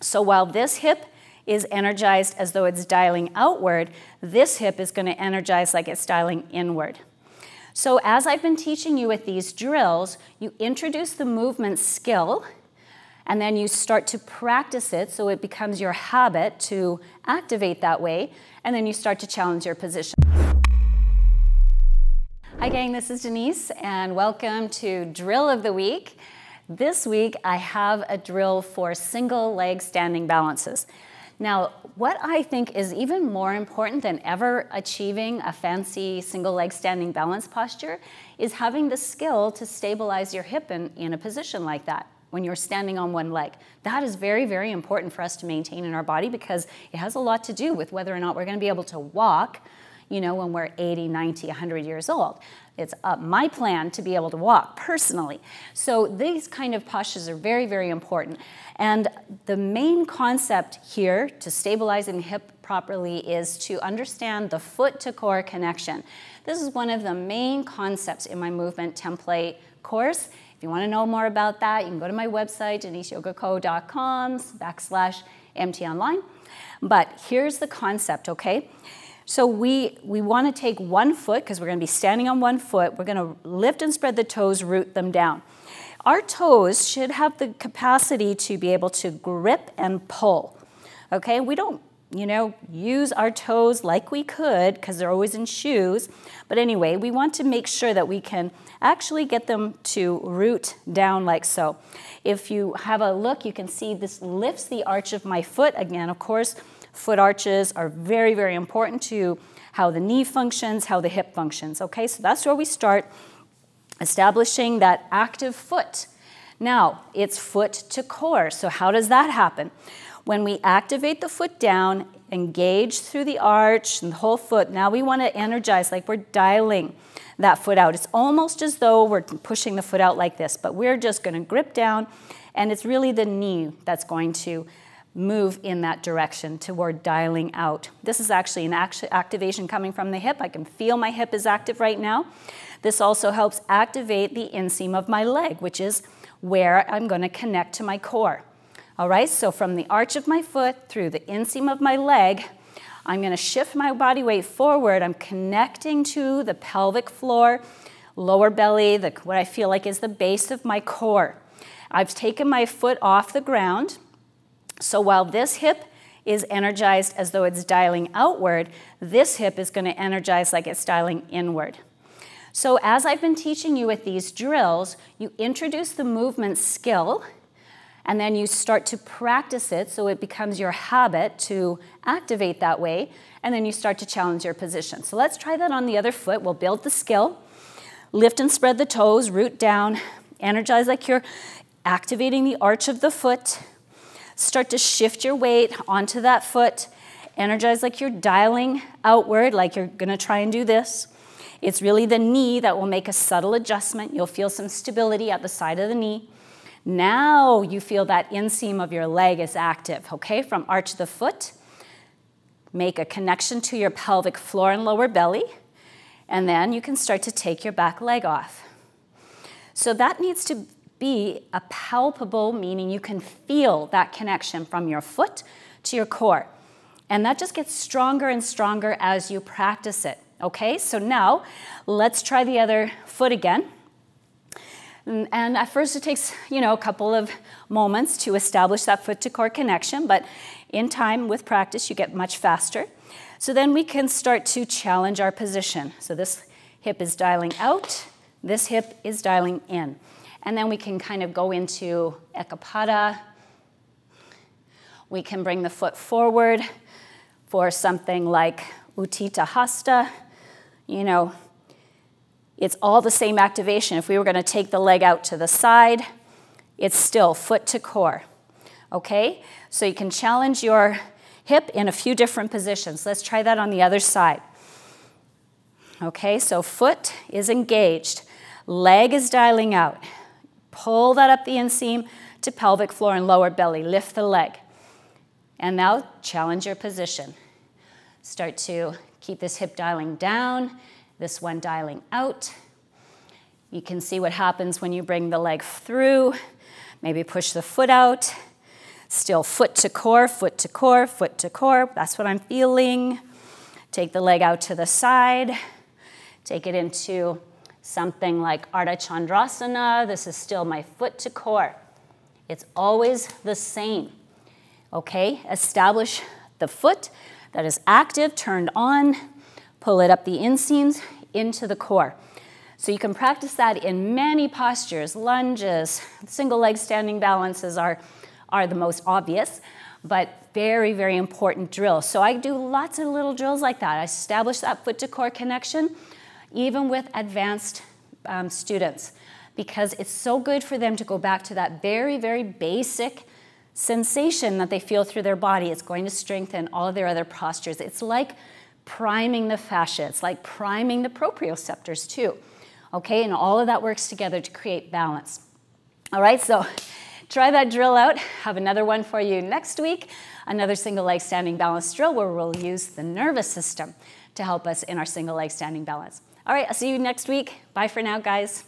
So while this hip is energized as though it's dialing outward, this hip is going to energize like it's dialing inward. So as I've been teaching you with these drills, you introduce the movement skill, and then you start to practice it so it becomes your habit to activate that way, and then you start to challenge your position. Hi gang, this is Denise, and welcome to Drill of the Week. This week I have a drill for single leg standing balances. Now, what I think is even more important than ever achieving a fancy single leg standing balance posture is having the skill to stabilize your hip in a position like that when you're standing on one leg. That is very, very important for us to maintain in our body because it has a lot to do with whether or not we're going to be able to walk, you know, when we're 80, 90, 100 years old. It's my plan to be able to walk personally. So these kind of postures are very, very important. And the main concept here to stabilizing the hip properly is to understand the foot to core connection. This is one of the main concepts in my movement template course. If you want to know more about that, you can go to my website, deniseyogaco.com/MT online. But here's the concept, okay? So we want to take one foot, because we're going to be standing on one foot. We're going to lift and spread the toes, root them down. Our toes should have the capacity to be able to grip and pull. Okay, we don't, use our toes like we could because they're always in shoes. But anyway, we want to make sure that we can actually get them to root down like so. If you have a look, you can see this lifts the arch of my foot. Again, of course, foot arches are very, very important to how the knee functions, how the hip functions. Okay, so that's where we start, establishing that active foot. Now, it's foot to core. So how does that happen? When we activate the foot down, engage through the arch and the whole foot, now we want to energize like we're dialing that foot out. It's almost as though we're pushing the foot out like this, but we're just going to grip down, and it's really the knee that's going to move in that direction toward dialing out. This is actually an activation coming from the hip. I can feel my hip is active right now. This also helps activate the inseam of my leg, which is where I'm going to connect to my core. All right, so from the arch of my foot through the inseam of my leg, I'm going to shift my body weight forward. I'm connecting to the pelvic floor, lower belly, what I feel like is the base of my core. I've taken my foot off the ground. So while this hip is energized as though it's dialing outward, this hip is going to energize like it's dialing inward. So as I've been teaching you with these drills, you introduce the movement skill, and then you start to practice it so it becomes your habit to activate that way, and then you start to challenge your position. So let's try that on the other foot. We'll build the skill. Lift and spread the toes, root down, energize like you're activating the arch of the foot. Start to shift your weight onto that foot. Energize like you're dialing outward, like you're going to try and do this. It's really the knee that will make a subtle adjustment. You'll feel some stability at the side of the knee. Now you feel that inseam of your leg is active, okay? From arch of the foot, make a connection to your pelvic floor and lower belly, and then you can start to take your back leg off. So that needs to be a palpable, meaning you can feel that connection from your foot to your core. And that just gets stronger and stronger as you practice it, okay? So now let's try the other foot again. And at first it takes, a couple of moments to establish that foot to core connection, but in time with practice you get much faster. So then we can start to challenge our position. So this hip is dialing out, this hip is dialing in. And then we can kind of go into Ekapada. We can bring the foot forward for something like Utthita Hasta. It's all the same activation. If we were going to take the leg out to the side, it's still foot to core. Okay? So you can challenge your hip in a few different positions. Let's try that on the other side. Okay, so foot is engaged. Leg is dialing out. Pull that up the inseam to pelvic floor and lower belly. Lift the leg. And now challenge your position. Start to keep this hip dialing down, this one dialing out. You can see what happens when you bring the leg through. Maybe push the foot out. Still foot to core, foot to core, foot to core. That's what I'm feeling. Take the leg out to the side. Take it into something like Ardha Chandrasana. This is still my foot to core. It's always the same. Okay, establish the foot that is active, turned on. Pull it up the inseams into the core. So you can practice that in many postures. Lunges, single leg standing balances are the most obvious, but very, very important drills. So I do lots of little drills like that. I establish that foot to core connection, even with advanced students, because it's so good for them to go back to that very, very basic sensation that they feel through their body. It's going to strengthen all of their other postures. It's like priming the fascia. It's like priming the proprioceptors too. Okay, and all of that works together to create balance. All right, so try that drill out. Have another one for you next week. Another single leg standing balance drill where we'll use the nervous system to help us in our single leg standing balance. All right, I'll see you next week. Bye for now, guys.